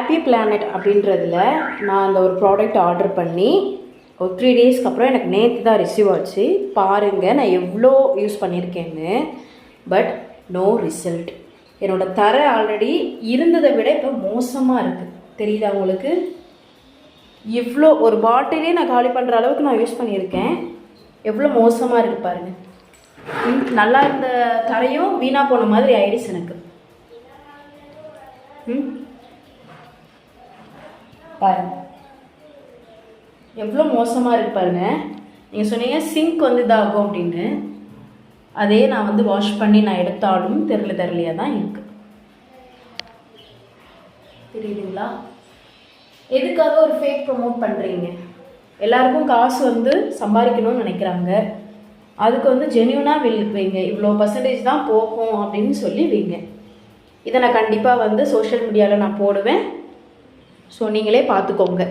Happy planet அப்படின்றதுல நான் அந்த ஒரு ப்ராடக்ட் ஆர்டர் பண்ணி ஒரு 3 டேஸ்க்கு அப்புறம் எனக்கு நேற்று தான் ரிசீவ் ஆச்சு. பாருங்கள் நான் எவ்வளோ யூஸ் பண்ணியிருக்கேன்னு. But no result. என்னோடய தர ஆல்ரெடி இருந்ததை விட இப்போ மோசமாக இருக்குது. தெரியுதா உங்களுக்கு? இவ்வளோ ஒரு பாட்டிலே நான் காலி பண்ணுற அளவுக்கு நான் யூஸ் பண்ணியிருக்கேன். எவ்வளோ மோசமாக இருக்குது பாருங்கள். நல்லா இருந்த தரையும் வீணாக போன மாதிரி ஆயிடுச்சு எனக்கு. பாருங்க எவ்வளோ மோசமாக இருக்கு பாருங்க. நீங்கள் சொன்னீங்க சிங்க் வந்து இதாகும் அப்படின்னு. அதே நான் வந்து வாஷ் பண்ணி நான் எடுத்தாலும் தெரியலையாக தான் இருக்கு. தெரியுதுங்களா? எதுக்காக ஒரு ஃபேக் ப்ரொமோட் பண்ணுறீங்க? எல்லாருக்கும் காசு வந்து சம்பாதிக்கணும்னு நினைக்கிறாங்க. அதுக்கு வந்து ஜென்யூனாக வைங்க. இவ்வளோ பர்சன்டேஜ் தான் போகும் அப்படின்னு சொல்லி வைங்க. இதை நான் கண்டிப்பாக வந்து சோஷியல் மீடியாவில் நான் போடுவேன். ஸோ நீங்களே பார்த்துக்கோங்க.